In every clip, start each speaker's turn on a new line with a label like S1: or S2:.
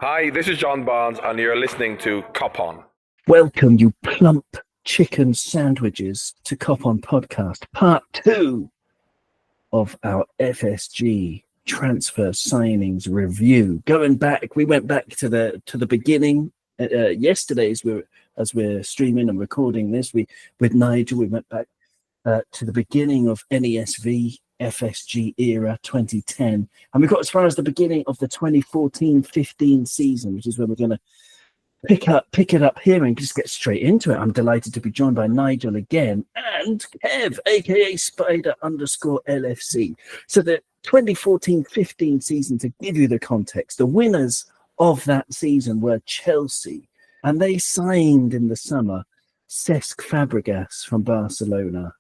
S1: Hi, this is John Barnes, and you're listening to Kop On.
S2: Welcome, you plump chicken sandwiches, to Kop On podcast, part 2 of our FSG transfer signings review. Going back, we went back to the beginning. Yesterday, as we're streaming and recording this, with Nigel, we went back to the beginning of NESV FSG era 2010, and we got as far as the beginning of the 2014-15 season, which is where we're going to pick it up here and just get straight into it. I'm delighted to be joined by Nigel again and Kev, aka Spider_LFC. So the 2014-15 season, to give you the context, the winners of that season were Chelsea, and they signed in the summer Cesc Fabregas from Barcelona,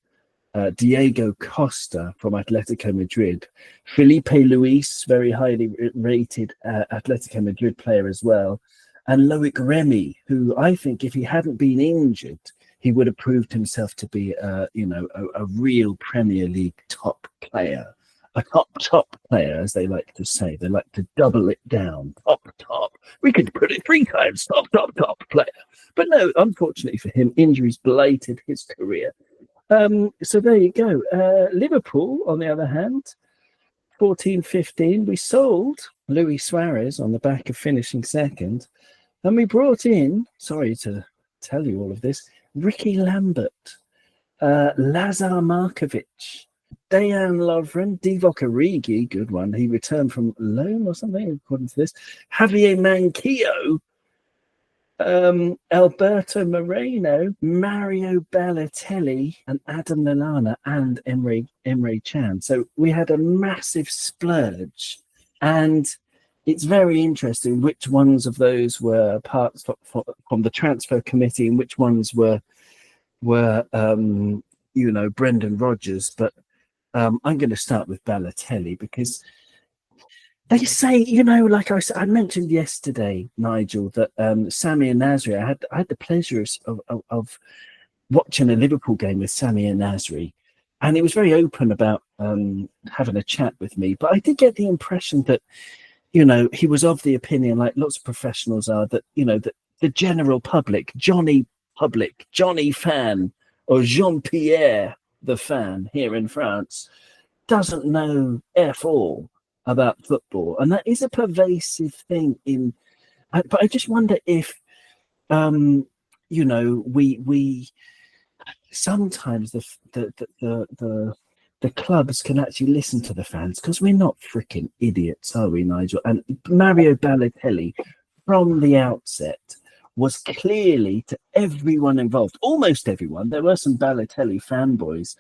S2: Diego Costa from Atletico Madrid, Felipe Luis, very highly rated Atletico Madrid player as well, and Loic Remy, who I think if he hadn't been injured, he would have proved himself to be a real Premier League top player, a top player, as they like to say. They like to double it down, top. We could put it 3 times, top player. But no, unfortunately for him, injuries blighted his career. So there you go. Liverpool, on the other hand, 14-15, we sold Luis Suarez on the back of finishing second, and we brought in, sorry to tell you all of this, Ricky Lambert, Lazar Markovic, Dejan Lovren, Divock Origi, good one, he returned from loan or something according to this, Javier Manquillo, Alberto Moreno, Mario Balotelli, and Adam Lallana, and Emre Can. So we had a massive splurge, and it's very interesting which ones of those were parts from the transfer committee and which ones were Brendan Rodgers. But I'm going to start with Balotelli because they say, like I mentioned yesterday, Nigel, that Sami and Nasri, I had the pleasure of watching a Liverpool game with Sami and Nasri, and he was very open about having a chat with me. But I did get the impression that, he was of the opinion, like lots of professionals are, that, that the general public, Johnny fan, or Jean-Pierre the fan here in France, doesn't know F all about football, and that is a pervasive thing but I just wonder if we sometimes the clubs can actually listen to the fans, because we're not freaking idiots, are we, Nigel? And Mario Balotelli from the outset was clearly, to everyone involved, almost everyone, there were some Balotelli fanboys,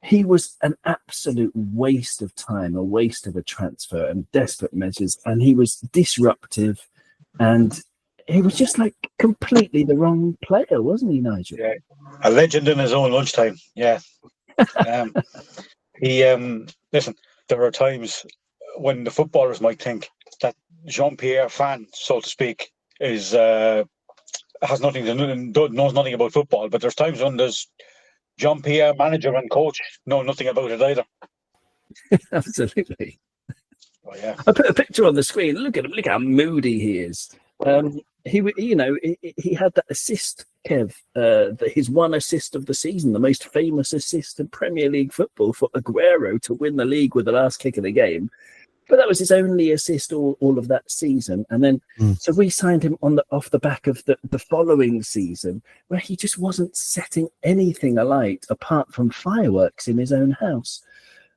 S2: he was an absolute waste of time, a waste of a transfer and desperate measures. And he was disruptive, and he was just like completely the wrong player, wasn't he, Nigel?
S3: Yeah, a legend in his own lunchtime. Yeah. Listen, there are times when the footballers might think that Jean-Pierre fan, so to speak, knows nothing about football, but there's times when there's Jean-Pierre, manager and coach, know nothing about it either.
S2: Absolutely.
S3: Oh, yeah.
S2: I put a picture on the screen. Look at him. Look how moody he is. He had that assist, Kev, his one assist of the season, the most famous assist in Premier League football for Aguero to win the league with the last kick of the game. But that was his only assist all of that season. And then, so we signed him off the back of the following season, where he just wasn't setting anything alight apart from fireworks in his own house.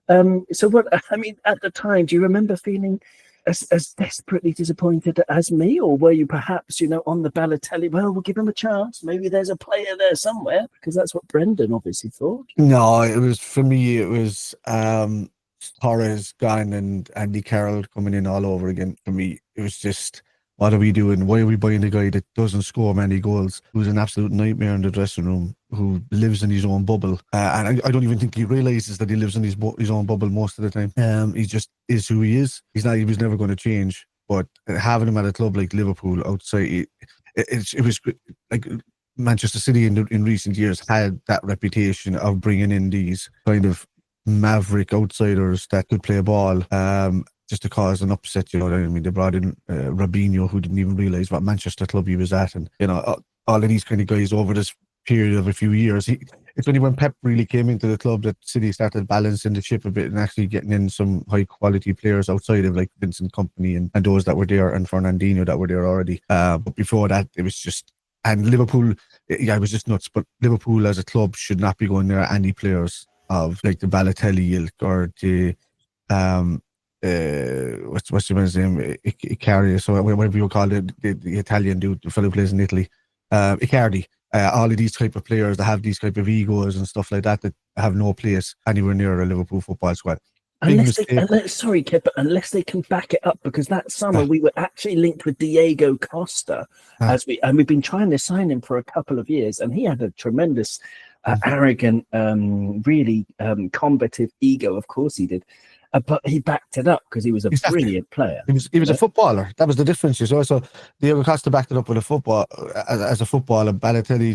S2: So at the time, do you remember feeling as desperately disappointed as me, or were you perhaps, on the Balotelli, well, we'll give him a chance, maybe there's a player there somewhere, because that's what Brendan obviously thought?
S4: No, it was Torres gone and Andy Carroll coming in all over again. For me, it was just, what are we doing? Why are we buying a guy that doesn't score many goals, who's an absolute nightmare in the dressing room, who lives in his own bubble? And I don't even think he realises that he lives in his own bubble most of the time. He just is who he is. He was never going to change. But having him at a club like Liverpool outside, it was like Manchester City in recent years had that reputation of bringing in these kind of maverick outsiders that could play ball. just to cause an upset. You know what I mean? They brought in Robinho, who didn't even realise what Manchester club he was at, and you know, all of these kind of guys over this period of a few years. It's only when Pep really came into the club that City started balancing the ship a bit and actually getting in some high quality players outside of like Vincent Kompany and those that were there, and Fernandinho that were there already. But before that, it was just, and Liverpool, yeah, it was just nuts. But Liverpool as a club should not be going near any players of like the Balotelli ilk or the what's the man's name? Icardi, so whatever you call it, the Italian dude, the fellow who plays in Italy, Icardi. All of these type of players that have these type of egos and stuff like that have no place anywhere near a Liverpool football squad.
S2: Unless they can back it up, because that summer we were actually linked with Diego Costa, we've been trying to sign him for a couple of years, and he had a tremendous, arrogant, really combative ego. Of course he did. But he backed it up because he was a brilliant player.
S4: He was a footballer. That was the difference. So Diego Costa backed it up with a football as a footballer. Balotelli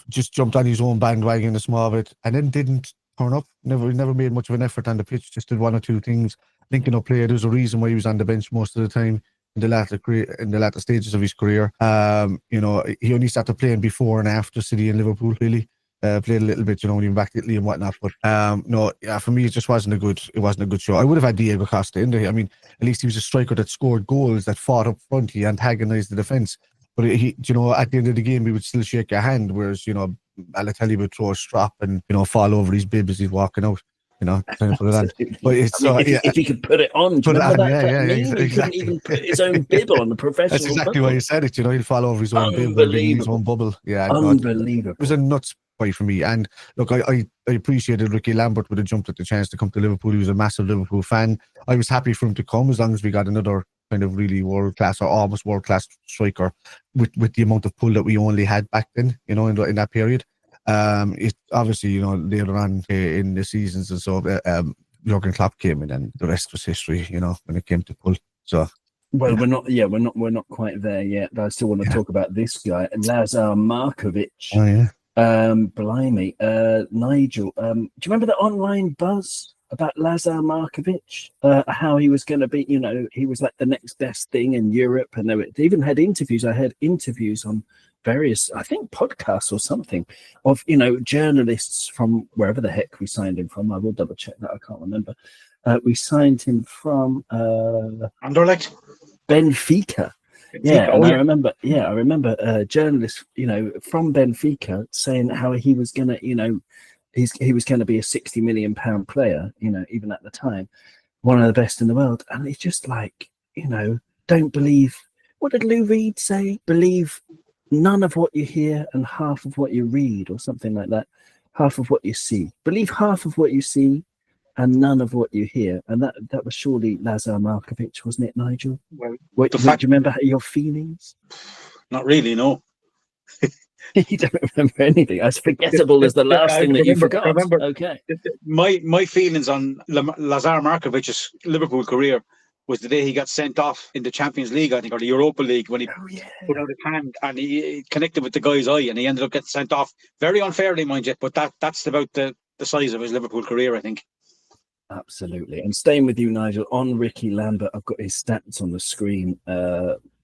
S4: just jumped on his own bandwagon a small bit and then didn't turn up. Never made much of an effort on the pitch. Just did one or two things, linking up play. There's a reason why he was on the bench most of the time in the latter stages of his career. You know, he only started playing before and after City and Liverpool, really. Played a little bit, you know, when he went back to Italy and whatnot. But for me, it just wasn't a good show. I would have had Diego Costa in there. I mean, at least he was a striker that scored goals, that fought up front, he antagonised the defence. But he, you know, at the end of the game, he would still shake your hand. Whereas, you know, Balotelli would throw a strap and, you know, fall over his bib as he's walking out. You know, trying to put it on. But it's
S2: if he could put it on, exactly. He couldn't even put his own bib on the professional.
S4: That's exactly why he said it. You know, he'll fall over his own bib and his own bubble. Yeah,
S2: unbelievable.
S4: It was a nuts fight for me. And look, I appreciated Ricky Lambert would have jumped at the chance to come to Liverpool. He was a massive Liverpool fan. I was happy for him to come as long as we got another kind of really world class or almost world class striker with the amount of pull that we only had back then. You know, in that period. It obviously, you know, later on in the seasons and so Jurgen Klopp came in and the rest was history, you know, when it came to pull. So
S2: we're not quite there yet, but I still want to talk about this guy, Lazar Markovic.
S4: Oh yeah.
S2: Blimey. Nigel, do you remember the online buzz about Lazar Markovic? How he was going to be, you know, he was like the next best thing in Europe, and they even had interviews. I heard interviews on various, I think, podcasts or something of, you know, journalists from wherever the heck we signed him from. I will double check that. I can't remember. We signed him from
S3: Anderlecht,
S2: Benfica. Yeah, and I remember journalists, you know, from Benfica saying how he was gonna, you know, he was going to be a £60 million player, you know, even at the time, one of the best in the world. And it's just like, you know, don't believe, what did Lou Reed say? Believe none of what you hear and half of what you read, or something like that. Half of what you see. Believe half of what you see and none of what you hear. And that was surely Lazar Markovic, wasn't it, Nigel?
S3: Well,
S2: do you remember your feelings?
S3: Not really, no.
S2: You don't remember anything. As forgettable as the last thing that you forgot. Okay.
S3: My feelings on Lazar Markovic's Liverpool career was the day he got sent off in the Champions League, I think, or the Europa League, when he put out his hand and he connected with the guy's eye, and he ended up getting sent off very unfairly, mind you. But that's about the size of his Liverpool career, I think.
S2: Absolutely. And staying with you, Nigel, on Ricky Lambert, I've got his stats on the screen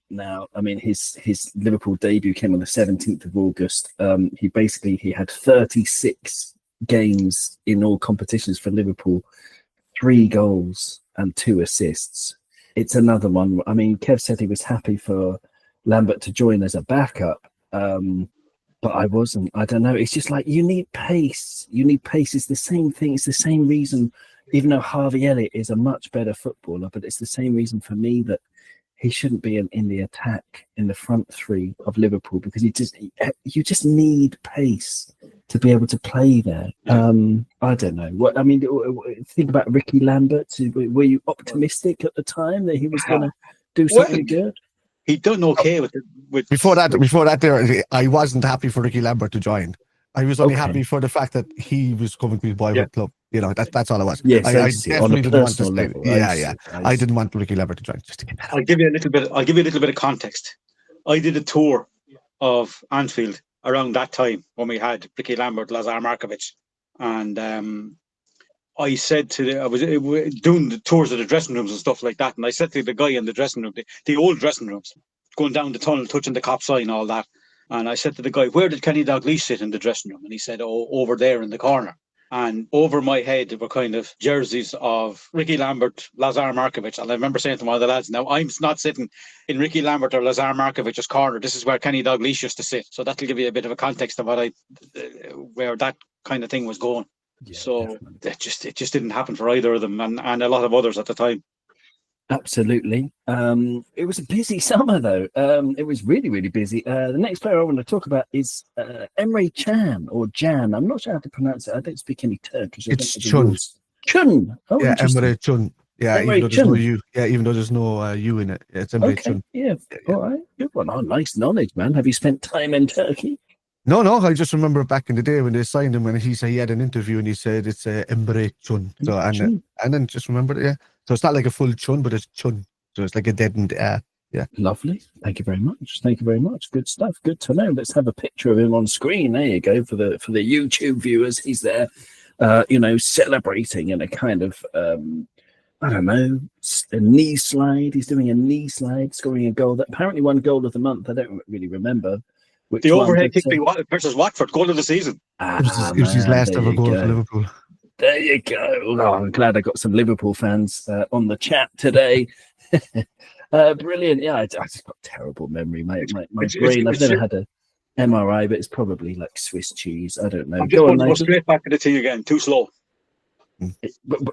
S2: now. I mean, his Liverpool debut came on the 17th of August. He had 36 games in all competitions for Liverpool, 3 goals and 2 assists. It's another one. I mean, Kev said he was happy for Lambert to join as a backup, but I wasn't. I don't know. It's just like, you need pace. It's the same thing. It's the same reason, even though Harvey Elliott is a much better footballer, but it's the same reason for me that he shouldn't be in the attack in the front three of Liverpool, because you just need pace to be able to play there. I don't know. Think about Ricky Lambert. Were you optimistic at the time that he was going to do something good?
S3: He done okay with
S4: before that. There, I wasn't happy for Ricky Lambert to join. I was only happy for the fact that he was coming to his boyhood club. You know, that's all it was.
S2: Yes,
S4: I definitely didn't want to stay.
S2: Level,
S4: I didn't want Ricky Lambert to join. Just to get that.
S3: I'll give you a little bit of context. I did a tour of Anfield around that time when we had Ricky Lambert, Lazar Markovic, and I said I was doing the tours of the dressing rooms and stuff like that, and I said to the guy in the dressing room, the old dressing rooms, going down the tunnel, touching the Kop sign, all that. And I said to the guy, where did Kenny Dalglish sit in the dressing room? And he said, oh, over there in the corner. And over my head, there were kind of jerseys of Ricky Lambert, Lazar Markovic. And I remember saying to one of the lads, now I'm not sitting in Ricky Lambert or Lazar Markovic's corner. This is where Kenny Dalglish used to sit. So that'll give you a bit of a context of where that kind of thing was going. Yeah, so it just didn't happen for either of them and a lot of others at the time.
S2: Absolutely. It was a busy summer, though. It was really, really busy. The next player I want to talk about is Emre Can or Jan. I'm not sure how to pronounce it. I don't speak any Turkish.
S4: It's Chun.
S2: Chun. Oh,
S4: yeah, Emre Chun. Yeah,
S2: Emre
S4: even though there's no U. Yeah, even though there's no U in it. Yeah, it's Emre Chun.
S2: Yeah. All right. Good one. Oh, nice knowledge, man. Have you spent time in Turkey?
S4: No, I just remember back in the day when they signed him and he said he had an interview and he said it's Emre Chun. So and then just remembered it, yeah. So it's not like a full Chun, but it's Chun. So it's like a deadened yeah.
S2: Lovely. Thank you very much. Good stuff. Good to know. Let's have a picture of him on screen. There you go for the YouTube viewers. He's there, celebrating in a kind of I don't know, a knee slide. He's doing a knee slide, scoring a goal that apparently won goal of the month. I don't really remember.
S3: The overhead kick versus Watford, goal of the season.
S4: It was his last ever goal for Liverpool.
S2: There you go. Oh, I'm glad I got some Liverpool fans on the chat today. Brilliant. Yeah, I just got terrible memory, mate. My brain, I've never had a MRI, but it's probably like Swiss cheese. I don't know.
S3: I'm just going to go straight back to the T again. Too slow.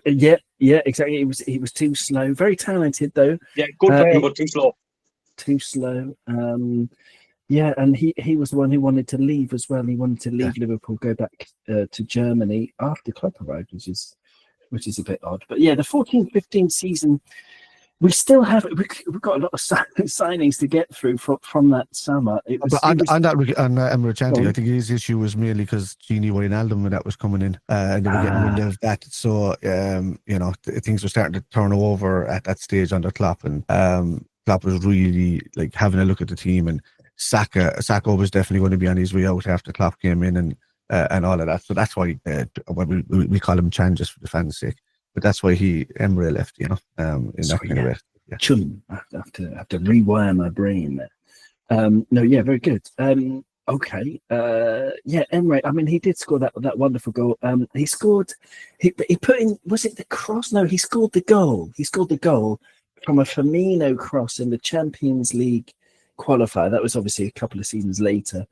S2: Yeah, exactly. He was too slow. Very talented, though.
S3: Yeah, good player, but too slow.
S2: Too slow. Yeah, and he was the one who wanted to leave as well. He wanted to leave Liverpool, go back to Germany after Klopp arrived, which is a bit odd. But yeah, the 14-15 season, we've got a lot of signings to get through from that summer.
S4: Emre Can, I think his issue was mainly because Gini Wijnaldum that was coming in, and they were getting wind of that. So things were starting to turn over at that stage under Klopp, and Klopp was really like having a look at the team, and Saka was definitely going to be on his way out after Klopp came in and all of that. So that's why we call him Chan just for the fans' sake. But that's why Emre left, in that kind of way. Yeah.
S2: Chun. I have to rewire my brain there. Very good. Okay. Emre. I mean, he did score that wonderful goal. He scored. He put in. Was it the cross? No, he scored the goal. He scored the goal from a Firmino cross in the Champions League qualifier. That was obviously a couple of seasons later,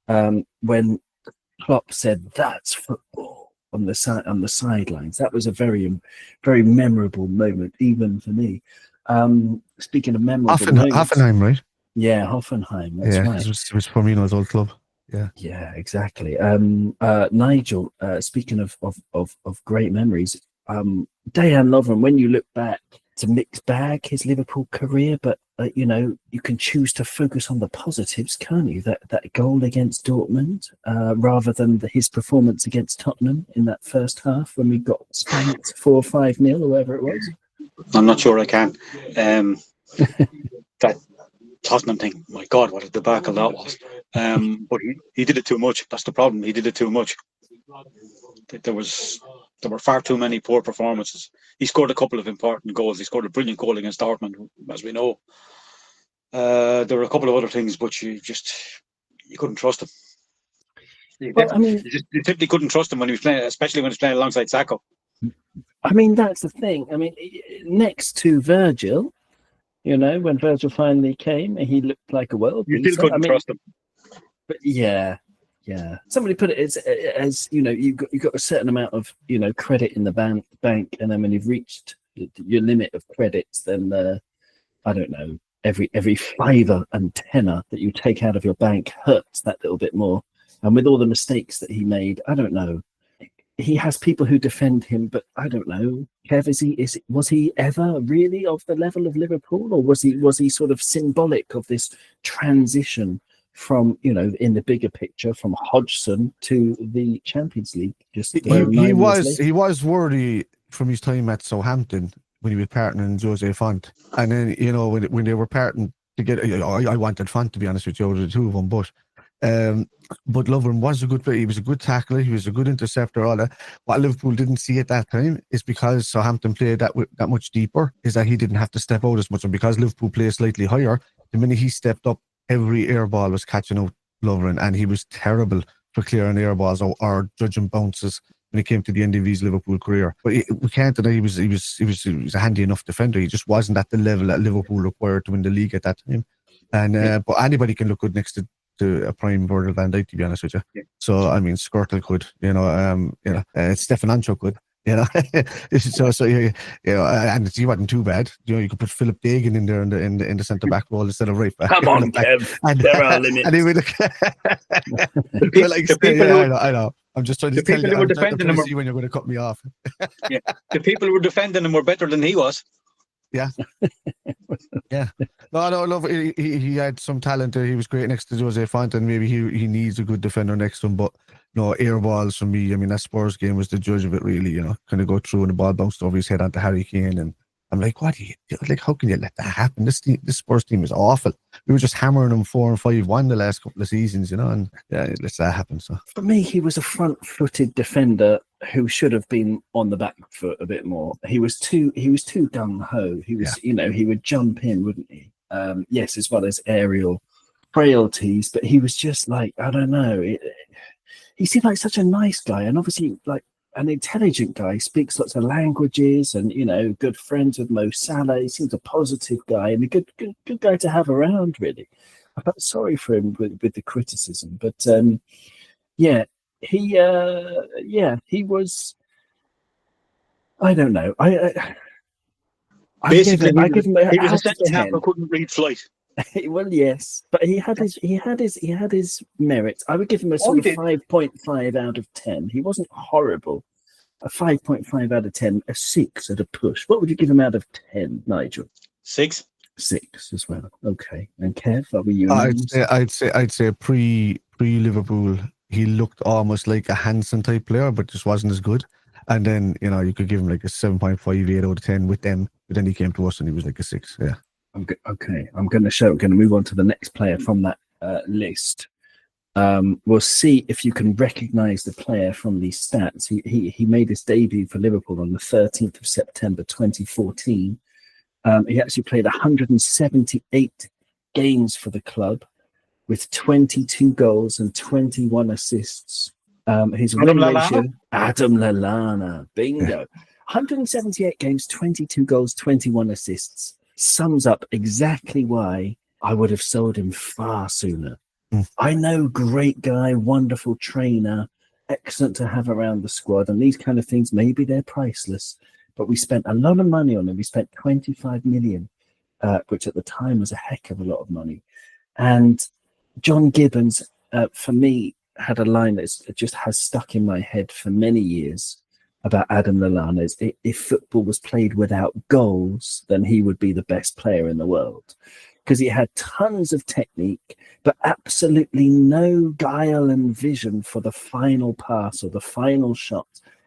S2: when Klopp said, "That's football." On the sidelines. That was a very, very memorable moment, even for me. Speaking of memorable moments,
S4: Hoffenheim, right?
S2: Yeah, Hoffenheim. That's right.
S4: It was Firmino's old club.
S2: Yeah, exactly. Nigel, speaking of great memories, Dejan Lovren. When you look back, it's a mixed bag, his Liverpool career, but you can choose to focus on the positives, can't you? That goal against Dortmund, rather than his performance against Tottenham in that first half when we got spanked 4 or 5-0 or whatever it was.
S3: I'm not sure I can. That Tottenham thing, my God, what a debacle that was. But he did it too much. That's the problem. He did it too much. There were far too many poor performances. He scored a couple of important goals. He scored a brilliant goal against Dortmund, as we know. There were a couple of other things, but you couldn't trust him. You simply couldn't trust him when he was playing, especially when he was playing alongside Sacco.
S2: I mean, that's the thing. I mean, next to Virgil, when Virgil finally came, he looked like a world beater.
S3: You still couldn't trust him.
S2: But yeah. Somebody put it as you've got a certain amount of credit in the bank, and then when you've reached your limit of credits, then I don't know, every fiver and tenner that you take out of your bank hurts that little bit more. And with all the mistakes that he made, I don't know. He has people who defend him, but I don't know. Kev, was he ever really of the level of Liverpool, or was he sort of symbolic of this transition from, in the bigger picture, from Hodgson to the Champions League?
S4: He was worthy from his time at Southampton when he was partnering Jose Font, and then when they were parting together, I wanted Font, to be honest with you, out of the two of them, but But Lovren was a good player. He was a good tackler. He was a good interceptor. All that. What Liverpool didn't see at that time is because Southampton played that much deeper, is that he didn't have to step out as much. And because Liverpool played slightly higher, the minute he stepped up, every air ball was catching out Lovren, and he was terrible for clearing air balls or judging bounces when it came to the end of his Liverpool career. But we can't deny he was a handy enough defender. He just wasn't at the level that Liverpool required to win the league at that time. And but anybody can look good next to a prime Virgil van Dijk, to be honest with you.
S3: Yeah.
S4: So I mean, Skirtle could, Stefan Ancho could, so and he wasn't too bad. You could put Philip Dagan in there in the centre back role instead of right back.
S2: Come on, Kev. There are limits.
S4: And he would look. I know. I'm just trying to tell you. I'm trying to see when you're going to cut me off.
S3: Yeah, the people who were defending him were better than he was.
S4: Yeah. Yeah. No, I love it. He had some talent there. He was great next to Jose Fonte, and maybe he needs a good defender next to him. But no, air balls for me. I mean, that Spurs game was the judge of it, really. Kind of go through and the ball bounced over his head onto Harry Kane, and I'm like, what? How can you let that happen? This Spurs team is awful. We were just hammering them 4 and 5-1 the last couple of seasons, and yeah, let that happen. So
S2: for me, he was a front-footed defender who should have been on the back foot a bit more. He was too gung ho. He was, he would jump in, wouldn't he? Yes, as well as aerial frailties, but he was just like, I don't know. He seemed like such a nice guy, and obviously like an intelligent guy. He speaks lots of languages, and good friends with Mo Salah. He seems a positive guy and a good guy to have around. Really, I felt sorry for him with the criticism, but he was. I don't know.
S3: Basically,
S2: I give him
S3: he was a second half who couldn't read flight.
S2: Well, yes, but he had his merits. I would give him a sort of 5.5 out of 10. He wasn't horrible. A 5.5 out of 10, a 6 at a push. What would you give him out of 10, Nigel?
S3: 6.
S2: 6 as well. Okay. And Kev, what were you?
S4: I'd say pre Liverpool, he looked almost like a Hansen type player, but just wasn't as good. And then you could give him like a 7.58 out of 10 with them. But then he came to us and he was like a 6. Yeah.
S2: Okay. I'm going to move on to the next player from that list. We'll see if you can recognise the player from these stats. He made his debut for Liverpool on the 13th of September 2014. He actually played 178 games for the club with 22 goals and 21 assists. His win ratio, Adam Lallana, bingo. 178 games, 22 goals, 21 assists. Sums up exactly why I would have sold him far sooner. I know, great guy, wonderful trainer, excellent to have around the squad, and these kind of things, maybe they're priceless, but we spent a lot of money on him. We spent 25 million, which at the time was a heck of a lot of money. And John Gibbons, for me, had a line that just has stuck in my head for many years about Adam Lallana. Is if football was played without goals, then he would be the best player in the world. Because he had tons of technique, but absolutely no guile and vision for the final pass or the final shot.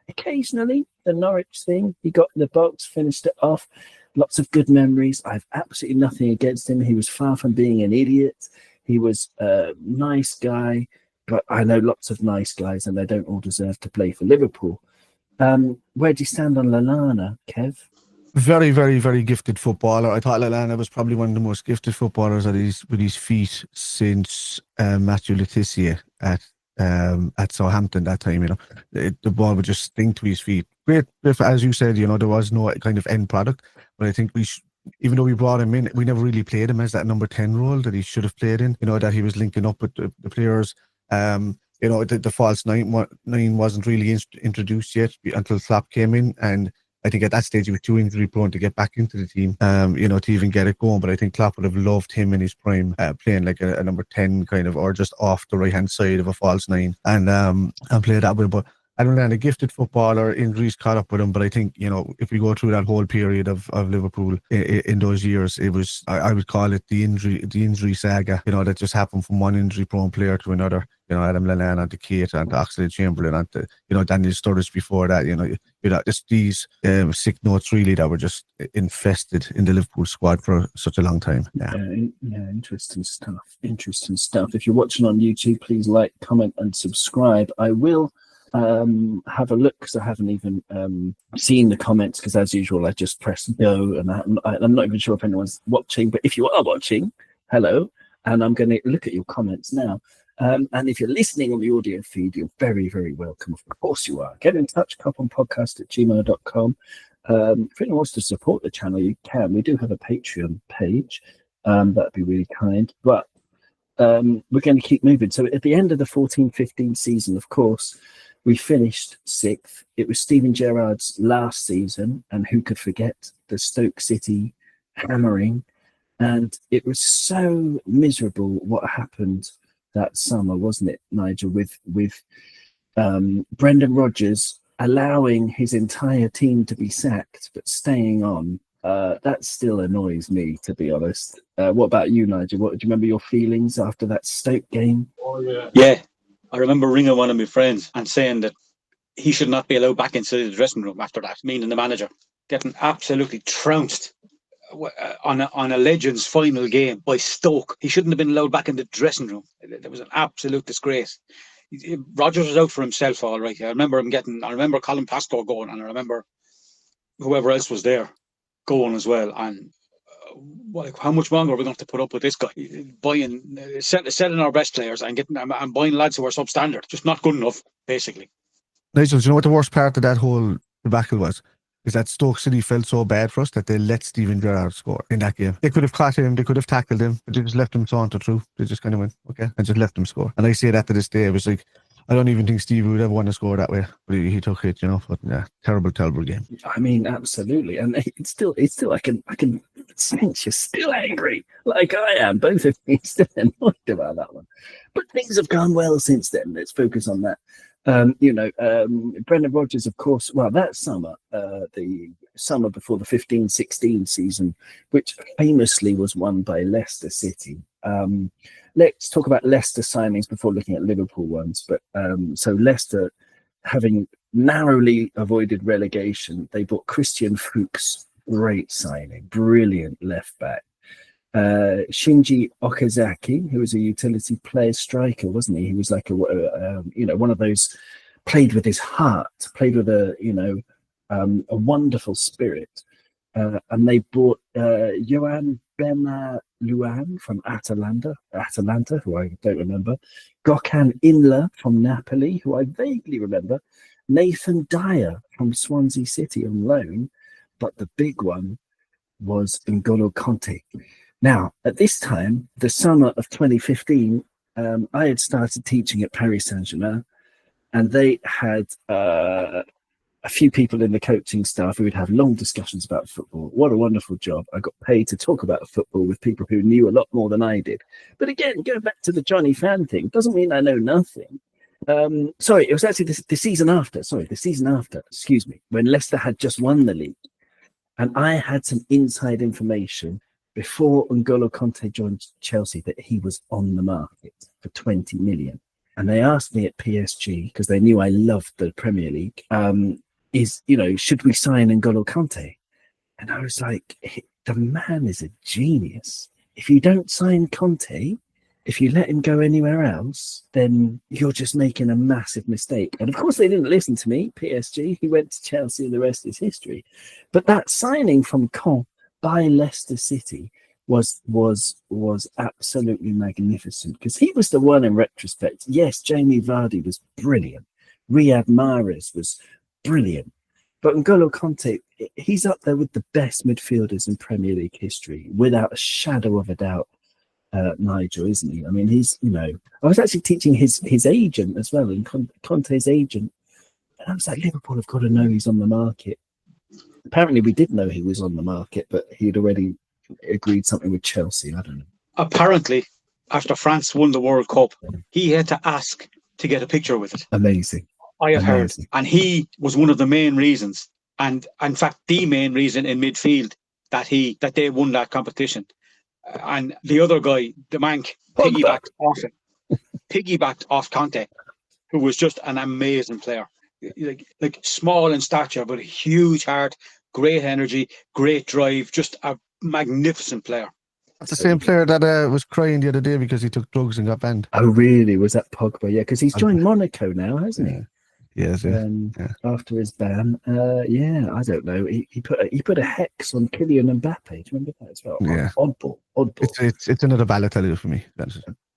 S2: Occasionally, the Norwich thing, he got in the box, finished it off. Lots of good memories. I have absolutely nothing against him. He was far from being an idiot. He was a nice guy, but I know lots of nice guys, and they don't all deserve to play for Liverpool. Where do you stand on Lallana, Kev?
S4: Very, very, very gifted footballer. I thought Lallana was probably one of the most gifted footballers with his feet since Matthew Letizia at Southampton that time. The ball would just sting to his feet. Great, as you said, there was no kind of end product. But I think even though we brought him in, we never really played him as that number 10 role that he should have played in. That he was linking up with the players. The false nine wasn't really introduced yet until Klopp came in, and I think at that stage he was too injury prone to get back into the team, to even get it going. But I think Klopp would have loved him in his prime, playing like a number 10 kind of, or just off the right hand side of a false 9 and play that way. But Adam Lallana, a gifted footballer, injuries caught up with him, but I think, you know, if we go through that whole period of Liverpool in those years, it was, I would call it the injury saga, you know, that just happened from one injury-prone player to another. You know, Adam Lallana to Keita and to Oxlade-Chamberlain and to, you know, Daniel Sturridge before that. You know, just these sick notes really that were just infested in the Liverpool squad for such a long time. Yeah,
S2: interesting stuff. Interesting stuff. If you're watching on YouTube, please like, comment, and subscribe. I will have a look because I haven't even seen the comments, because as usual I just press go and I'm not even sure if anyone's watching, but if you are watching, hello, and I'm going to look at your comments now. And if you're listening on the audio feed, you're very, very welcome. Of course you are. Get in touch, koponpodcast@gmail.com. If anyone wants to support the channel, you can. We do have a Patreon page. That'd be really kind. But we're going to keep moving. So at the end of the 14-15 season, of course, we finished 6th. It was Steven Gerrard's last season, and who could forget the Stoke City hammering? And it was so miserable what happened that summer, wasn't it, Nigel, with Brendan Rodgers allowing his entire team to be sacked but staying on. That still annoys me, to be honest. What about you, Nigel? Do you remember your feelings after that Stoke game?
S3: Oh, yeah. I remember ringing one of my friends and saying that he should not be allowed back into the dressing room after that, meaning the manager, getting absolutely trounced on a Legends final game by Stoke. He shouldn't have been allowed back in the dressing room. There was an absolute disgrace. Rodgers was out for himself, all right. I remember Colin Pascoe going, and I remember whoever else was there going as well. And how much longer are we going to put up with this guy selling our best players and buying lads who are substandard? Just not good enough, basically.
S4: Nigel, do you know what the worst part of that whole debacle was? Is that Stoke City felt so bad for us that they let Steven Gerrard score in that game. They could have caught him, they could have tackled him, but they just left him saunter through. They just kind of went, okay, and just left him score. And I say that to this day. It was like, I don't even think Stevie would ever want to score that way, but he took it, you know. But yeah, terrible game.
S2: I mean, absolutely, and it's still. I can sense you're still angry, like I am. Both of you still annoyed about that one, but things have gone well since then. Let's focus on that. Brendan Rodgers, of course. Well, that summer, the summer before the 15-16 season, which famously was won by Leicester City. Let's talk about Leicester signings before looking at Liverpool ones. But so Leicester, having narrowly avoided relegation, they bought Christian Fuchs, great signing, brilliant left back. Shinji Okazaki, who was a utility player striker, wasn't he? He was like one of those, played with his heart, played with a wonderful spirit. And they bought Johan Benaluan from Atalanta, who I don't remember. Gökhan Inler from Napoli, who I vaguely remember. Nathan Dyer from Swansea City on loan. But the big one was N'Golo Kanté. Now, at this time, the summer of 2015, I had started teaching at Paris Saint-Germain, and they had a few people in the coaching staff who would have long discussions about football. What a wonderful job. I got paid to talk about football with people who knew a lot more than I did. But again, going back to the Johnny Fan thing, doesn't mean I know nothing. Sorry, it was actually the season after, excuse me, when Leicester had just won the league. And I had some inside information before N'Golo Kanté joined Chelsea that he was on the market for 20 million. And they asked me at PSG, because they knew I loved the Premier League, should we sign N'Golo Kanté? And I was like, the man is a genius. If you don't sign Kanté, if you let him go anywhere else, then you're just making a massive mistake. And of course, they didn't listen to me, PSG. He went to Chelsea and the rest is history. But that signing from Caen by Leicester City was absolutely magnificent, because he was the one in retrospect. Yes, Jamie Vardy was brilliant. Riyad Mahrez was brilliant. But N'Golo Kanté, he's up there with the best midfielders in Premier League history, without a shadow of a doubt, Nigel, isn't he? I mean, I was actually teaching his agent as well, and Conte's agent. And I was like, Liverpool have got to know he's on the market. Apparently, we did know he was on the market, but he'd already agreed something with Chelsea. I don't know.
S3: Apparently, after France won the World Cup, he had to ask to get a picture with it.
S2: Amazing.
S3: I have heard.
S2: Amazing.
S3: And he was one of the main reasons, and in fact, the main reason in midfield that they won that competition. And the other guy, the Mank, piggybacked off Conte, who was just an amazing player. Like small in stature, but a huge heart, great energy, great drive, just a magnificent player.
S4: That's the same player that was crying the other day because he took drugs and got banned.
S2: Oh, really? Was that Pogba? Yeah, because he's joined Monaco now, hasn't he?
S4: Yes,
S2: After his ban, I don't know. He put a hex on Kylian Mbappe. Do you remember that as well?
S4: Yeah.
S2: Oddball.
S4: It's another Balotelli for me.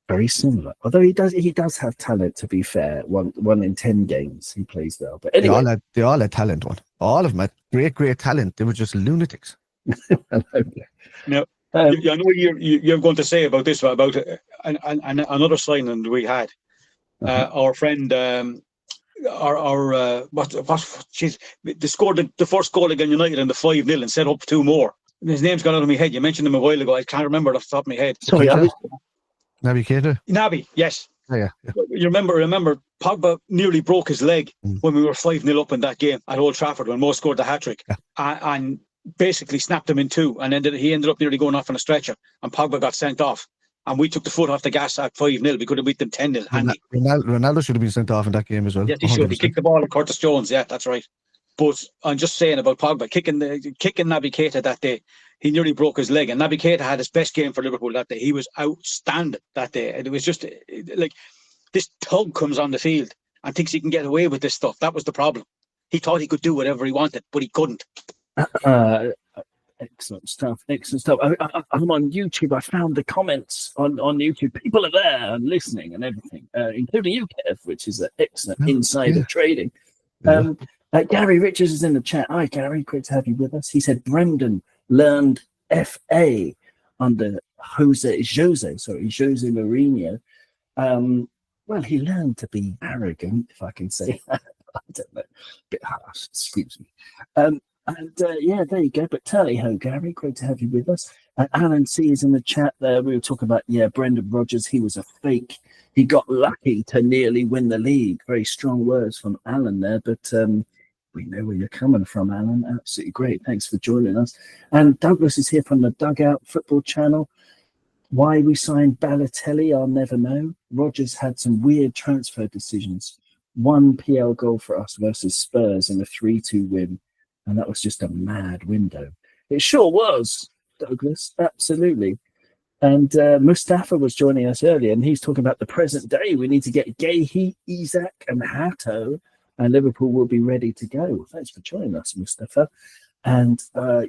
S2: Very similar. Although he does have talent. To be fair, one in 10 games he plays well. But anyway,
S4: they all had talent. All of them had great talent. They were just lunatics.
S3: No. I know you're going to say about this, about another signing we had. Our friend, they scored the first goal against United in the 5-0 and set up 2 more. His name's gone out of my head. You mentioned him a while ago. I can't remember it off the top of my head.
S2: Sorry,
S4: Naby Keita?
S3: Naby, yes.
S4: Oh, yeah.
S3: You remember Pogba nearly broke his leg when we were 5-0 up in that game at Old Trafford when Mo scored the hat-trick. Yeah. And basically snapped him in 2, and then he ended up nearly going off on a stretcher, and Pogba got sent off, and we took the foot off the gas at 5-0. We could have beat them 10-0 handy.
S4: Ronaldo should have been sent off in that game as well.
S3: Yes, he should. He kicked the ball at Curtis Jones. Yeah, that's right. But I'm just saying about Pogba kicking Naby Keita that day. He nearly broke his leg, and Naby Keita had his best game for Liverpool that day. He was outstanding that day. And it was just like this tug comes on the field and thinks he can get away with this stuff. That was the problem. He thought he could do whatever he wanted, but he couldn't.
S2: Excellent stuff. I'm on YouTube. I found the comments on YouTube. People are there and listening and everything, including you, Kev, which is an excellent insider trading. Gary Richards is in the chat. Hi, Gary. Great to have you with us. He said Brendan learned FA under Jose Mourinho. Well, he learned to be arrogant, if I can say that. I don't know. A bit harsh. Excuse me. There you go. But tally ho, Gary. Great to have you with us. Alan C is in the chat there. We were talking about, Brendan Rodgers. He was a fake. He got lucky to nearly win the league. Very strong words from Alan there. But we know where you're coming from, Alan. Absolutely great. Thanks for joining us. And Douglas is here from the Dugout Football Channel. Why we signed Balotelli, I'll never know. Rodgers had some weird transfer decisions. 1 PL goal for us versus Spurs in a 3-2 win. And that was just a mad window. It sure was, Douglas. Absolutely. And Mustafa was joining us earlier, and he's talking about the present day. We need to get Gahey, Isak, and Hato, and Liverpool will be ready to go. Thanks for joining us, Mustafa. And I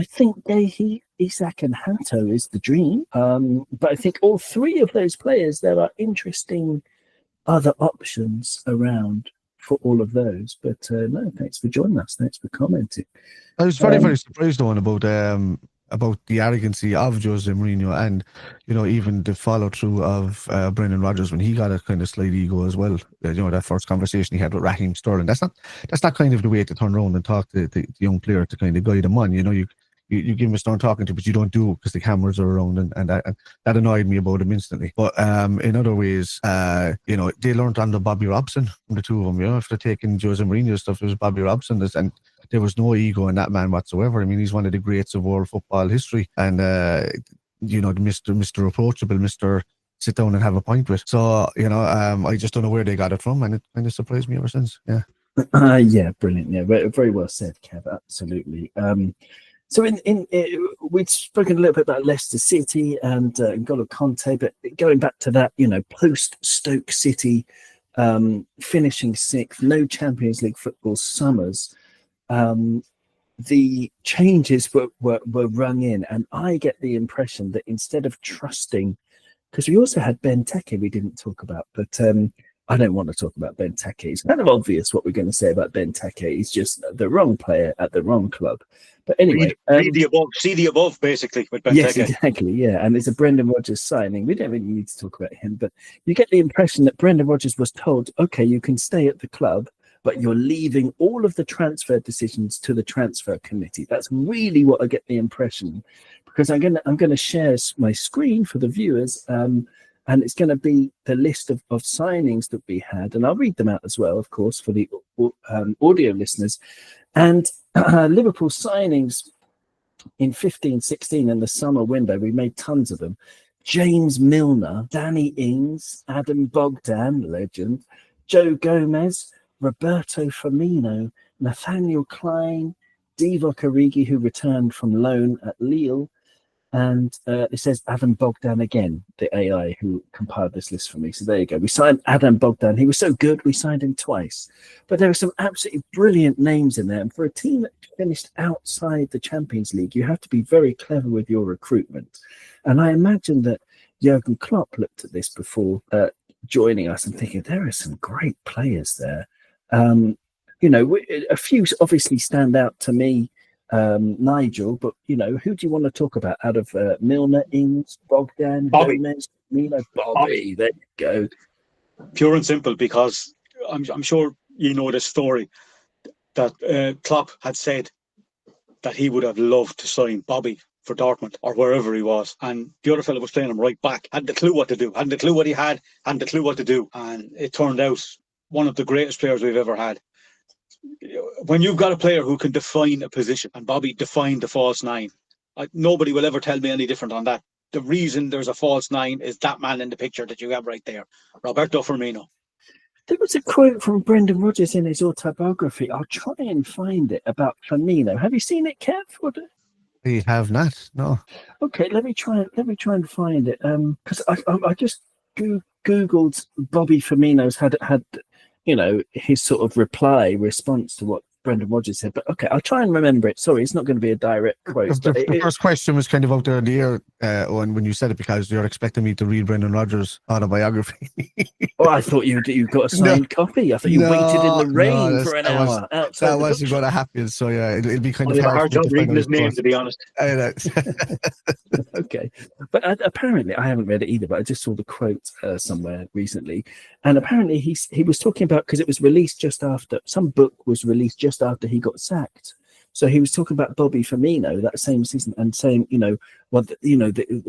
S2: think Gahey, Isak, and Hato is the dream. But I think all 3 of those players, there are interesting other options around for all of those. But no, thanks for joining us. Thanks for commenting.
S4: I was very, very surprised on about the arrogancy of Jose Mourinho, and even the follow through of Brendan Rodgers when he got a kind of slight ego as well. That first conversation he had with Raheem Sterling. That's not kind of the way to turn around and talk to the young player to kind of guide him on. You give him a stern talking to, but you don't do it because the cameras are around, and that annoyed me about him instantly. But in other ways, they learned under Bobby Robson, the 2 of them. If they're taking Jose Mourinho stuff, it was Bobby Robson, and there was no ego in that man whatsoever. I mean, he's one of the greats of world football history, and Mr. Approachable, Mr. Sit down and have a pint with. So I just don't know where they got it from, and it kind of surprised me ever since. Yeah.
S2: Brilliant. Yeah, very, very well said, Kev. Absolutely. So we'd spoken a little bit about Leicester City and N'Golo Conte, but going back to that, post Stoke City, finishing 6th, no Champions League football summers, the changes were rung in, and I get the impression that instead of trusting, because we also had Benteke we didn't talk about, but I don't want to talk about Benteke. It's kind of obvious what we're going to say about Benteke. He's just the wrong player at the wrong club. But anyway,
S3: read the above, see the above, basically, with Benteke.
S2: Yes, exactly, yeah. And it's a Brendan Rodgers signing. We don't really need to talk about him, but you get the impression that Brendan Rodgers was told, okay, you can stay at the club, but you're leaving all of the transfer decisions to the transfer committee. That's really what I get the impression, because I'm going to share my screen for the viewers. and it's going to be the list of signings that we had, and I'll read them out as well, of course, for the audio listeners. And Liverpool signings in 15-16 in the summer window, we made tons of them. James Milner, Danny Ings, Adam Bogdan, legend, Joe Gomez, Roberto Firmino, Nathaniel Klein, Divock Origi, who returned from loan at Lille, and it says Adam Bogdan again, the AI who compiled this list for me. So there you go. We signed Adam Bogdan. He was so good, we signed him twice. But there are some absolutely brilliant names in there. And for a team that finished outside the Champions League, you have to be very clever with your recruitment. And I imagine that Jurgen Klopp looked at this before joining us and thinking, there are some great players there. A few obviously stand out to me, Nigel, but who do you want to talk about out of Milner, Ings, Bogdan,
S3: Bobby.
S2: Gomez, Bobby? There you go.
S3: Pure and simple, because I'm sure you know this story that Klopp had said that he would have loved to sign Bobby for Dortmund or wherever he was, and the other fellow was playing him right back, hadn't a clue what to do, hadn't a clue what he had, hadn't a clue what to do, and it turned out one of the greatest players we've ever had. When you've got a player who can define a position, and Bobby defined the false nine, nobody will ever tell me any different on that. The reason there's a false nine is that man in the picture that you have right there, Roberto Firmino.
S2: There was a quote from Brendan Rodgers in his autobiography. I'll try and find it about Firmino. Have you seen it, Kev?
S4: We have not. No.
S2: Okay, let me try and find it. Because I just googled Bobby Firmino's had his sort of response to what Brendan Rodgers said. But okay, I'll try and remember it. Sorry, it's not going to be a direct quote.
S4: The first question was kind of out there in the air when you said it, because you're expecting me to read Brendan Rodgers' autobiography.
S2: Oh, I thought you got a signed copy. I thought you waited in the rain for an hour outside.
S4: That wasn't going to happen. So yeah, it'll be kind of
S3: hard job reading his name, to be honest.
S2: Okay, but apparently I haven't read it either. But I just saw the quote somewhere recently, and apparently he was talking about, because it was released just after, some book was released just after he got sacked. So he was talking about Bobby Firmino that same season and saying,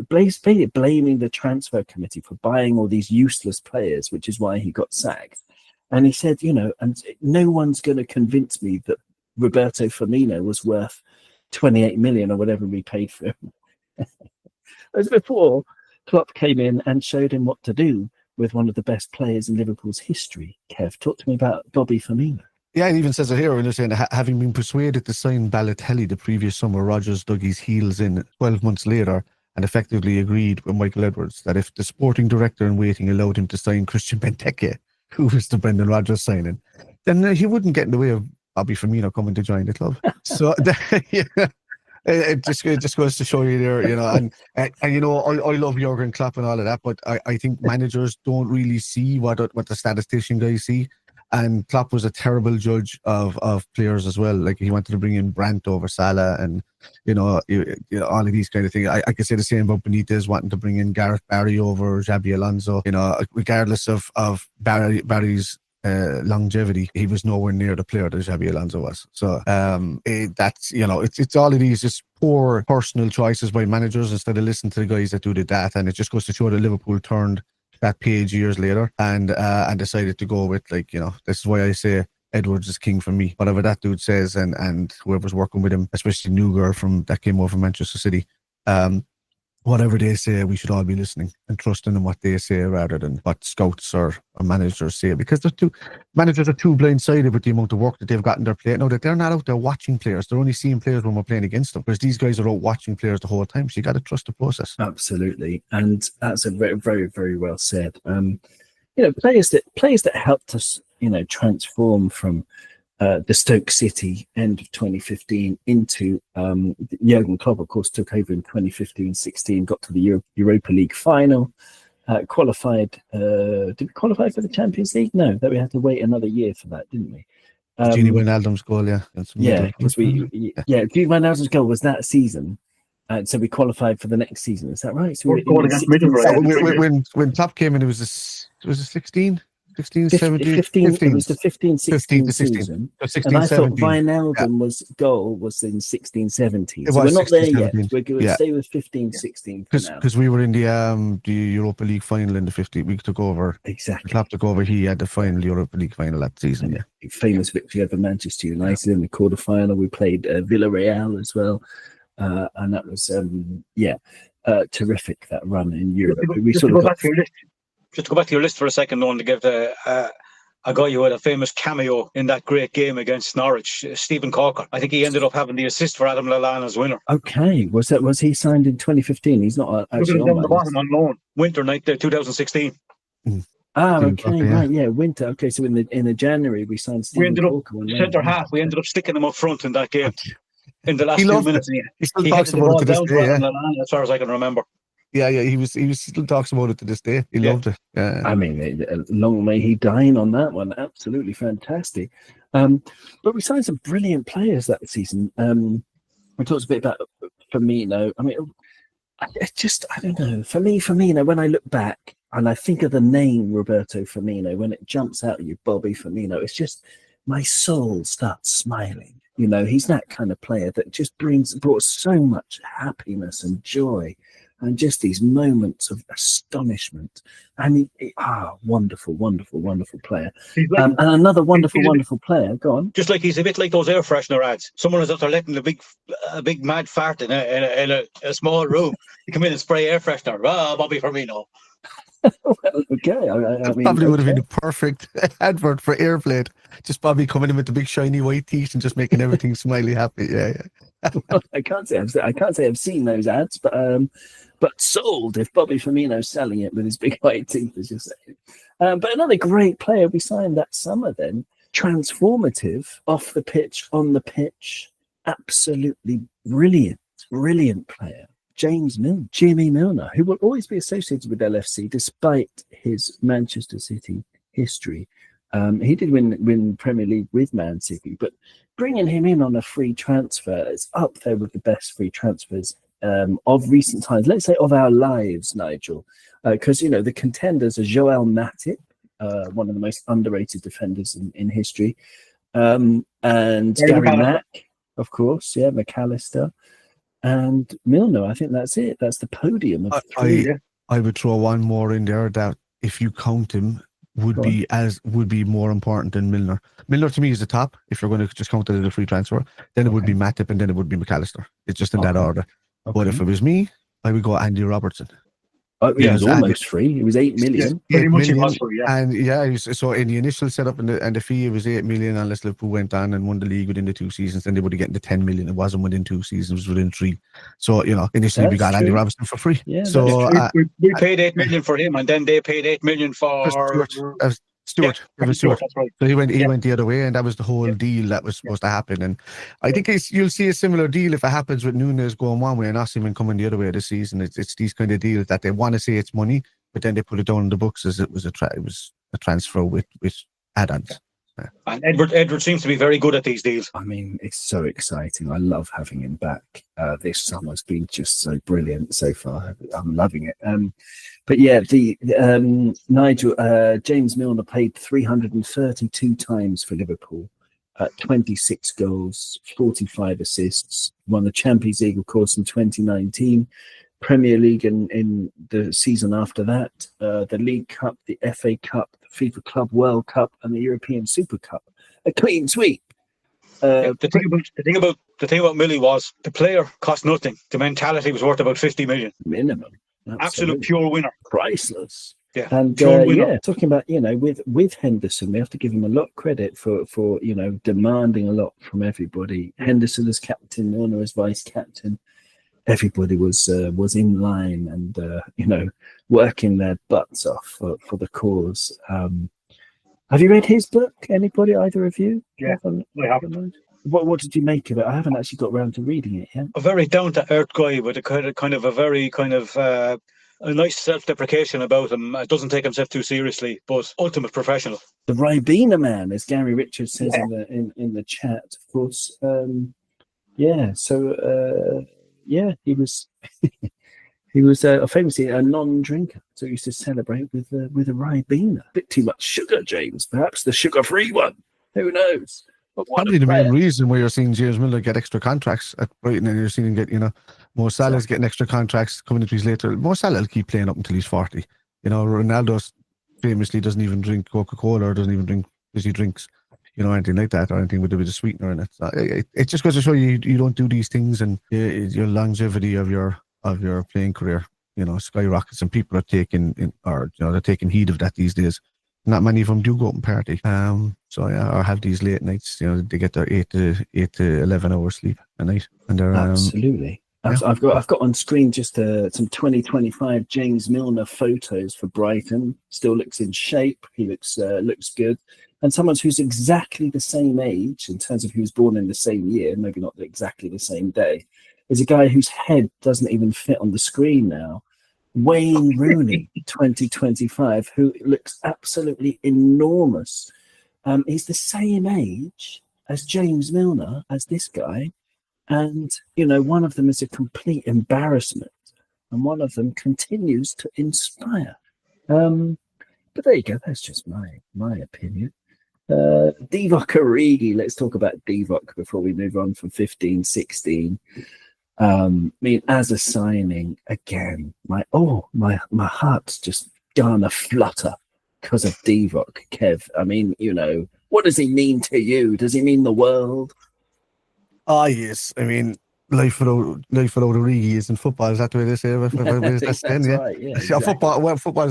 S2: basically blaming the transfer committee for buying all these useless players, which is why he got sacked. And he said, and no one's going to convince me that Roberto Firmino was worth 28 million or whatever we paid for him. As before, Klopp came in and showed him what to do with one of the best players in Liverpool's history. Kev, talk to me about Bobby Firmino.
S4: Yeah, it even says it here, when they're saying, having been persuaded to sign Balotelli the previous summer, Rodgers dug his heels in 12 months later and effectively agreed with Michael Edwards that if the sporting director in waiting allowed him to sign Christian Benteke, who was the Brendan Rodgers signing, then he wouldn't get in the way of Bobby Firmino coming to join the club. So it just goes to show you there, and I love Jurgen Klopp and all of that, but I think managers don't really see what the statistician guys see. And Klopp was a terrible judge of players as well. Like, he wanted to bring in Brandt over Salah, and all of these kind of things. I could say the same about Benitez wanting to bring in Gareth Barry over Xabi Alonso. Regardless of Barry's longevity, he was nowhere near the player that Xabi Alonso was. So it's all of these just poor personal choices by managers instead of listening to the guys that do the data. And it just goes to show that Liverpool turned that page years later and decided to go with, this is why I say Edwards is king for me. Whatever that dude says, and whoever's working with him, especially Nuger that came over from Manchester City, whatever they say, we should all be listening and trusting in what they say rather than what scouts or managers say, because managers are too blindsided with the amount of work that they've got in their plate. Now that they're not out there watching players, they're only seeing players when we're playing against them, whereas these guys are out watching players the whole time. So you got to trust the process.
S2: Absolutely, and that's a very, very, very well said. Players that helped us, transform from the Stoke City end of 2015 into Jurgen Klopp, of course, took over in 2015-16, got to the Europa League final, qualified. Did we qualify for the Champions League? No, that we had to wait another year for that, didn't we?
S4: Gini Wijnaldum's goal, yeah.
S2: Because Gini Wijnaldum's goal was that season. So we qualified for the next season. Is that right? So
S3: we're going against Middlesbrough.
S4: When Klopp came in, it was a 16. 16, 17,
S2: 15,
S4: 15.
S2: it was the 15-16
S4: 15 to 16.
S2: season.
S4: So 16,
S2: And I thought
S4: 17.
S2: Wijnaldum's goal was in 16-17.
S4: It
S2: So we're
S4: was
S2: not there
S4: 16,
S2: yet.
S4: 17.
S2: We're going to
S4: Yeah.
S2: stay with 15-16 for now.
S4: Because we were in the Europa League final in the 15th. We took over.
S2: Exactly.
S4: Klopp took over. He had the final Europa League final that season. Yeah.
S2: Famous victory over Manchester United in the quarterfinal. We played Villarreal as well. And that was, terrific, that run in Europe.
S3: Just to go back to your list for a second, on to give a guy who had a famous cameo in that great game against Norwich, Stephen Corker. I think he ended up having the assist for Adam Lallana's winner.
S2: Okay, was he signed in 2015? He's not actually on
S3: the bottom on loan. Winter night there, 2016.
S2: Okay, right, yeah, winter. Okay, so in the January we signed Stephen Corker.
S3: Centre half. We ended up sticking him up front in that game. In the last 2 minutes,
S4: he still talks about it to this day.
S3: Lallana, as far as I can remember.
S4: Yeah, he still talks about it to this day. He loved it. Yeah.
S2: I mean, long may he dine on that one. Absolutely fantastic. But we signed some brilliant players that season. We talked a bit about Firmino. I mean, I don't know. For me, Firmino, when I look back and I think of the name Roberto Firmino, when it jumps out at you, Bobby Firmino, it's just my soul starts smiling. You know, he's that kind of player that just brought so much happiness and joy. And just these moments of astonishment. And wonderful, wonderful, wonderful player. And another wonderful player. Go on.
S3: Just like he's a bit like those air freshener ads. Someone is after letting a big mad fart in a small room. You come in and spray air freshener. Bobby Firmino.
S2: Well, okay. I mean,
S4: probably would have been the perfect advert for Airblade. Just Bobby coming in with the big shiny white teeth and just making everything smiley happy. Yeah.
S2: Well, I can't say I've seen those ads, but sold if Bobby Firmino's selling it with his big white teeth, as you're saying. But another great player we signed that summer then, transformative, off the pitch, on the pitch, absolutely brilliant player. Jimmy Milner, who will always be associated with LFC despite his Manchester City history. He did win Premier League with Man City, but bringing him in on a free transfer is up there with the best free transfers of recent times. Let's say of our lives, Nigel, because the contenders are Joel Matip, one of the most underrated defenders in history, and Gary Mack, of course, McAllister. And Milner. I think that's it. That's the podium of three.
S4: I would throw one more in there that, if you count him, would be more important than Milner. Milner to me is the top. If you're going to just count it as a free transfer, then it would be Matip and then it would be McAllister. It's just in that order. Okay. But if it was me, I would go Andy Robertson.
S2: He was almost free. He was 8 million.
S3: Yeah, pretty much he was free, yeah.
S4: And so in the initial setup and the fee, it was 8 million, unless Liverpool went on and won the league within the 2 seasons, then they would have gotten the 10 million. It wasn't within 2 seasons, it was within 3. So, initially we got Andy Robertson for free.
S2: Yeah,
S4: so
S3: we paid 8 million for him, and then they paid 8 million for
S4: Stewart.
S3: Stewart. That's right.
S4: So he went the other way, and that was the whole deal that was supposed to happen. And I think you'll see a similar deal if it happens with Núñez going one way and Osimhen coming the other way this season. It's these kind of deals that they want to say it's money, but then they put it down in the books as it was a transfer with add-ons. Yeah.
S3: And Edward seems to be very good at these deals.
S2: I mean, it's so exciting. I love having him back. This summer's been just so brilliant so far. I'm loving it. But yeah, Nigel, James Milner played 332 times for Liverpool, 26 goals, 45 assists, won the Champions League, of course, in 2019, Premier League in the season after that, the League Cup, the FA Cup, the FIFA Club World Cup, and the European Super Cup. A clean sweep.
S3: The thing about Millie was the player cost nothing. The mentality was worth about 50 million
S2: minimum.
S3: Absolute pure winner.
S2: Priceless.
S3: Yeah.
S2: And talking about with Henderson, we have to give him a lot of credit for demanding a lot from everybody. Henderson as captain, Milner as vice captain. Everybody was in line and working their butts off for the cause. Have you read his book? Anybody? Either of you?
S3: Yeah, I haven't.
S2: What did you make of it? I haven't actually got around to reading it yet.
S3: A very down to earth guy with a kind of a very kind of a nice self-deprecation about him. Doesn't take himself too seriously, but ultimate professional.
S2: The Ribena man, as Gary Richards says in the chat, of course. He was He was famously a non-drinker, so he used to celebrate with a Ribena. A bit too much sugar, James. Perhaps the sugar-free one. Who knows? But what
S4: Probably
S2: a
S4: the main
S2: player.
S4: reason why you're seeing James Miller get extra contracts at Brighton, and you're seeing him get, Mo Salah's getting extra contracts coming into his later. Mo Salah will keep playing up until he's 40. Ronaldo famously doesn't even drink Coca-Cola or doesn't even drink fizzy drinks, anything like that, or anything with a bit of sweetener in it. So it just goes to show you don't do these things, and your longevity of your playing career, skyrockets, and people are taking they're taking heed of that these days. Not many of them do go out and party. Or have these late nights. They get their 8 to 11 hours sleep a night, and they're
S2: absolutely.
S4: Yeah.
S2: I've got on screen just some 2025 James Milner photos for Brighton. Still looks in shape. He looks good. And someone who's exactly the same age in terms of who was born in the same year, maybe not exactly the same day, is a guy whose head doesn't even fit on the screen now. Wayne Rooney, 2025, who looks absolutely enormous. He's the same age as James Milner, as this guy. And, one of them is a complete embarrassment. And one of them continues to inspire. But there you go. That's just my opinion. Divock Origi. Let's talk about Divock before we move on from 15-16. As a signing, again, my heart's just gonna flutter because of Divock, Kev. What does he mean to you? Does he mean the world?
S4: Oh, yes. Life without Origi isn't football. Is that the way they say it?
S2: That's right. Yeah, exactly.
S4: Football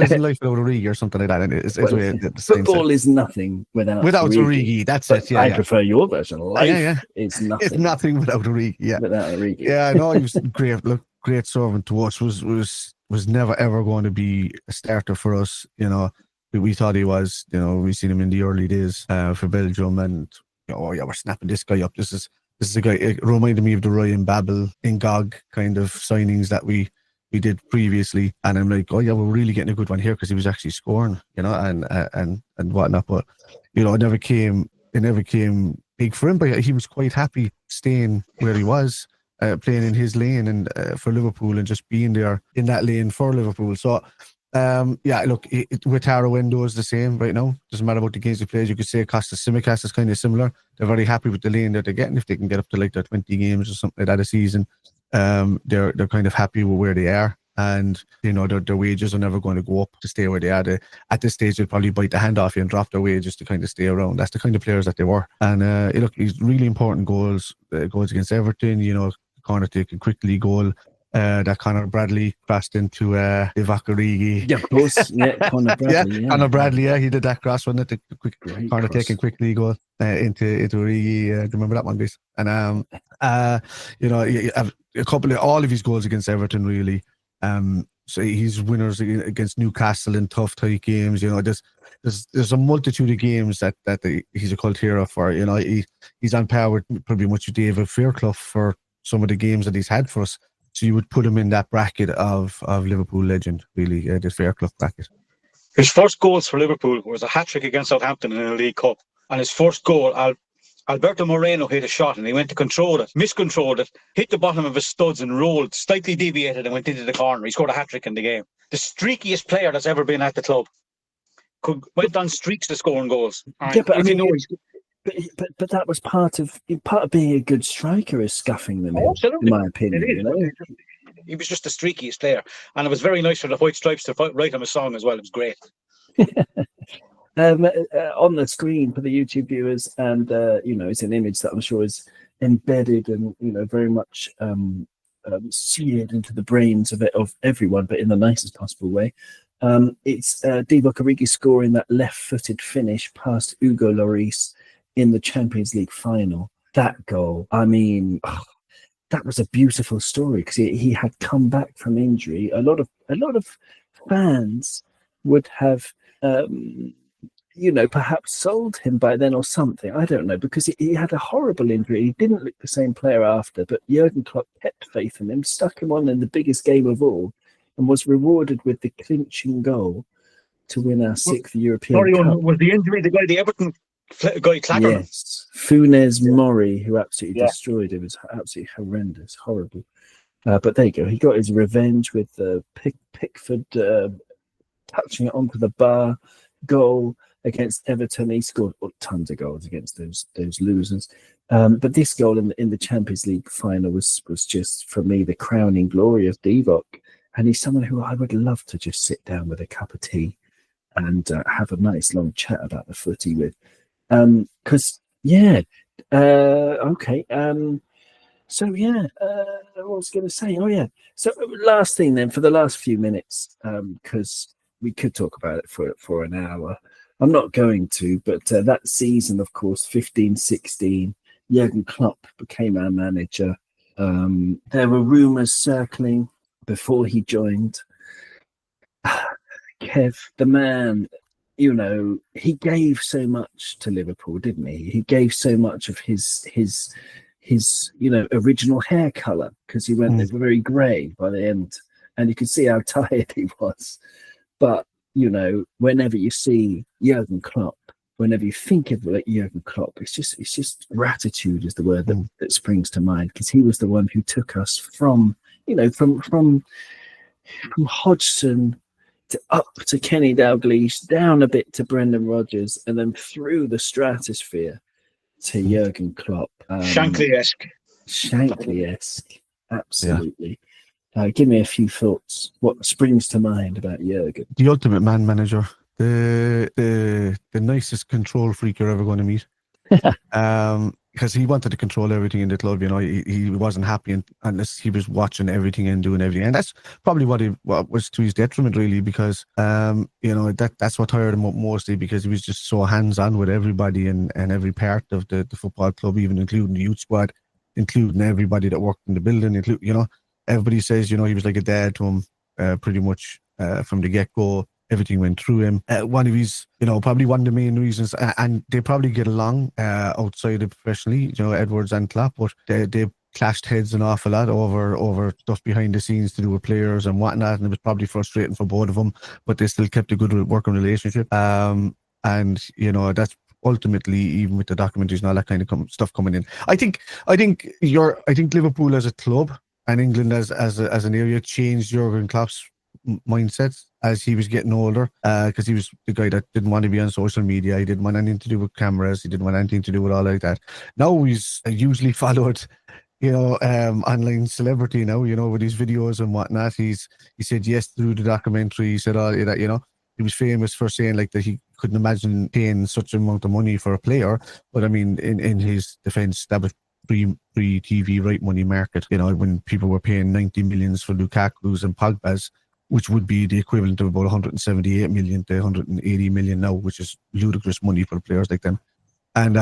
S4: isn't life without Origi or something like that.
S2: Football is nothing without
S4: Origi. That's it. Yeah,
S2: I prefer your version. Life is nothing.
S4: It's nothing without Origi. Yeah,
S2: without Origi.
S4: Yeah, I know he was great. Look, great servant to us. Was never ever going to be a starter for us. We thought he was. We seen him in the early days for Belgium, and we're snapping this guy up. This is a guy. It reminded me of the Ryan Babel, Ingog kind of signings that we did previously, and I'm like, we're really getting a good one here because he was actually scoring, and whatnot. But it never came big for him. But he was quite happy staying where he was, playing in his lane and for Liverpool, and just being there in that lane for Liverpool. So. Look, with Window is the same right now. Doesn't matter about the games he plays. You could say Costa Simicast is kind of similar. They're very happy with the lane that they're getting. If they can get up to like their 20 games or something like that a season, they're kind of happy with where they are. And their wages are never going to go up to stay where they are. At this stage, they'll probably bite the hand off you and drop their wages to kind of stay around. That's the kind of players that they were. And look, he's really important goals against Everton. Corner taken quickly goal. That Conor Bradley crossed into Divock Origi.
S2: Yeah, of course. Yeah, Conor Bradley.
S4: Conor Bradley. Yeah, he did that cross, wasn't it? The quick corner
S2: cross.
S4: taken quickly goal into Origi. Do you remember that one, guys? And a couple of all of his goals against Everton, really. So he's winners against Newcastle in tough tight games. There's a multitude of games that he's a cult hero for. He's on par with pretty much David Fairclough for some of the games that he's had for us. So you would put him in that bracket of Liverpool legend, really, the Fairclough bracket.
S3: His first goals for Liverpool was a hat-trick against Southampton in the League Cup. And his first goal, Alberto Moreno hit a shot and he went to control it, miscontrolled it, hit the bottom of his studs and rolled, slightly deviated and went into the corner. He scored a hat-trick in the game. The streakiest player that's ever been at the club. Went on streaks to scoring goals.
S2: Yeah, but that was part of being a good striker is scuffing them in my opinion.
S3: He was just the streakiest player, and it was very nice for the White Stripes to write him a song as well. It was great.
S2: On the screen for the YouTube viewers, and it's an image that I'm sure is embedded and very much seared into the brains of everyone, but in the nicest possible way. It's Divock Origi scoring that left-footed finish past Hugo Lloris in the Champions League final. That goal, that was a beautiful story because he had come back from injury. A lot of fans would have, perhaps sold him by then or something. I don't know, because he had a horrible injury. He didn't look the same player after, but Jurgen Klopp kept faith in him, stuck him on in the biggest game of all, and was rewarded with the clinching goal to win our sixth European Cup.
S3: Was the injury the Everton guy Clacker?
S2: Yes, Funes Mori, who absolutely destroyed it. It was absolutely horrendous, horrible. But there you go. He got his revenge with Pickford touching it onto the bar goal against Everton. He scored tons of goals against those losers. But this goal in the Champions League final was just, for me, the crowning glory of Divock. And he's someone who I would love to just sit down with a cup of tea and have a nice long chat about the footy with. Because, okay. So, what was I going to say? Oh, yeah. So, last thing then, for the last few minutes, because we could talk about it for an hour. I'm not going to, but that season, of course, 15-16, Jurgen Klopp became our manager. There were rumours circling before he joined. Kev, the man, he gave so much to Liverpool, didn't he? He gave so much of his original hair colour, because he went very grey by the end, and you could see how tired he was. But whenever you see Jurgen Klopp, whenever you think of Jurgen Klopp, it's just gratitude is the word that springs to mind, because he was the one who took us from Hodgson up to Kenny Dalglish, down a bit to Brendan Rodgers, and then through the stratosphere to Jurgen Klopp.
S3: Shankly-esque.
S2: Absolutely. Give me a few thoughts. What springs to mind about Jurgen?
S4: The ultimate man manager, the nicest control freak you're ever going to meet. Because he wanted to control everything in the club. He wasn't happy unless he was watching everything and doing everything, and that's probably what was to his detriment, really, because that's what tired him up mostly, because he was just so hands-on with everybody and every part of the football club, even including the youth squad, including everybody that worked in the building. Everybody says he was like a dad to him, pretty much from the get-go. Everything went through him. One of his, probably one of the main reasons, and they probably get along outside of professionally, Edwards and Klopp, but they clashed heads an awful lot over stuff behind the scenes to do with players and whatnot, and it was probably frustrating for both of them, but they still kept a good working relationship. And that's ultimately, even with the documentaries and all that kind of stuff coming in, I think Liverpool as a club and England as an area changed Jurgen Klopp's mindsets as he was getting older, because he was the guy that didn't want to be on social media. He didn't want anything to do with cameras. He didn't want anything to do with all like that. Now he's usually followed, online celebrity now, with his videos and whatnot. He said yes through the documentary. He said all that, he was famous for saying like that he couldn't imagine paying such an amount of money for a player. But I mean, in his defense, that was pre-TV right money market, when people were paying 90 millions for Lukaku's and Pogba's, which would be the equivalent of about 178 million to 180 million now, which is ludicrous money for players like them. And,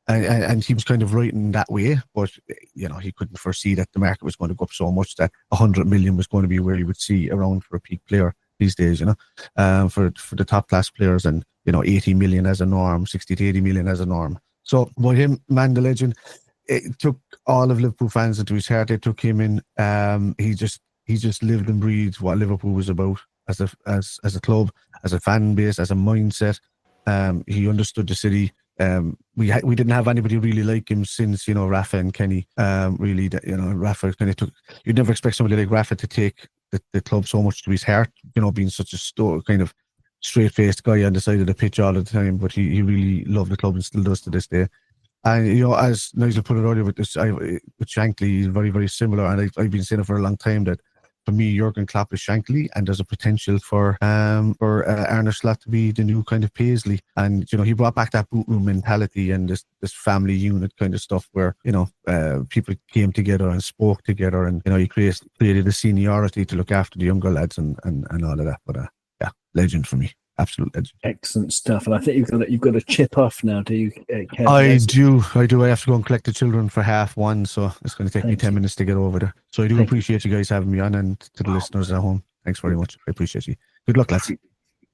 S4: and he was kind of right in that way, but, he couldn't foresee that the market was going to go up so much that 100 million was going to be where you would see around for a peak player these days, for the top class players, and, 80 million as a norm, 60 to 80 million as a norm. So by him, man, the legend, it took all of Liverpool fans into his heart. They took him in. He just lived and breathed what Liverpool was about as a club, as a fan base, as a mindset. He understood the city. We didn't have anybody really like him since Rafa and Kenny. Really, Rafa kind of took. You'd never expect somebody like Rafa to take the club so much to his heart. Being such a kind of straight-faced guy on the side of the pitch all the time, but he really loved the club and still does to this day. And, as Nigel put it earlier with Shankly, is very, very similar. And I've been saying it for a long time that, for me, Jurgen Klopp is Shankly, and there's a potential for Arne Slot to be the new kind of Paisley. And, he brought back that boot room mentality and this family unit kind of stuff where, people came together and spoke together, and, he created a seniority to look after the younger lads and all of that. But, yeah, legend for me. Absolute legend.
S2: Excellent stuff. And I think you've got to chip off now, do you, Kevin?
S4: I do. I have to go and collect the children for 1:30, so it's going to take me 10 minutes to get over there. So I do appreciate you guys having me on, and to the listeners at home, thanks very much. I appreciate you. Good luck, lads.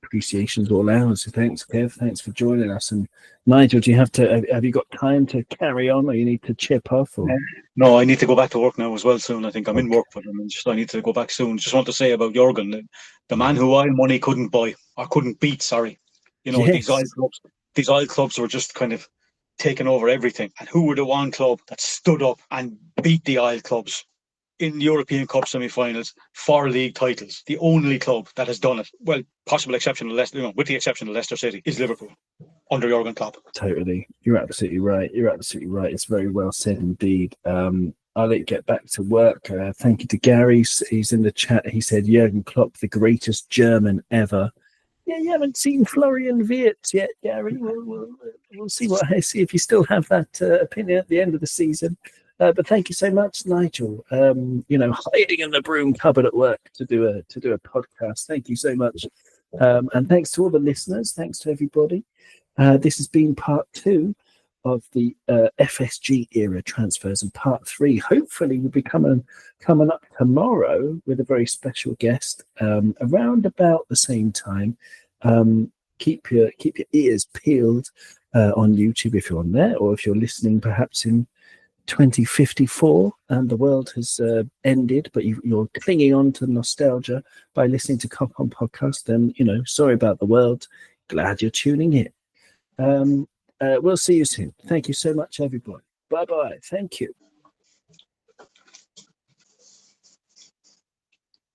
S2: Appreciation's all ours. So thanks, Kev. Thanks for joining us. And Nigel, have you got time to carry on, or you need to chip off? Or?
S3: No, I need to go back to work now as well soon. I think I'm in work for them, and I need to go back soon. Just want to say about Jurgen, the man who oil money couldn't buy, or couldn't beat, sorry. Yes. These oil clubs were just kind of taking over everything. And who were the one club that stood up and beat the oil clubs? in European Cup semi-finals for league titles. The only club that has done it, well, possible exception of Leicester, with the exception of Leicester City, is Liverpool under Jurgen Klopp.
S2: Totally. You're absolutely right. It's very well said indeed. I'll let you get back to work. Thank you to Gary. He's in the chat. He said Jurgen Klopp, the greatest German ever. Yeah, you haven't seen Florian Wirtz yet, Gary. We'll see if you still have that opinion at the end of the season. But thank you so much, Nigel. Hiding in the broom cupboard at work to do a podcast. Thank you so much, and thanks to all the listeners. Thanks to everybody. This has been part 2 of the FSG era transfers, and part 3 hopefully will be coming up tomorrow with a very special guest around about the same time. Keep your ears peeled on YouTube if you're on there, or if you're listening perhaps in 2054 and the world has ended, but you're clinging on to nostalgia by listening to Kop On podcast, then sorry about the world. Glad you're tuning in. We'll see you soon. Thank you so much, everybody. Bye bye. Thank you.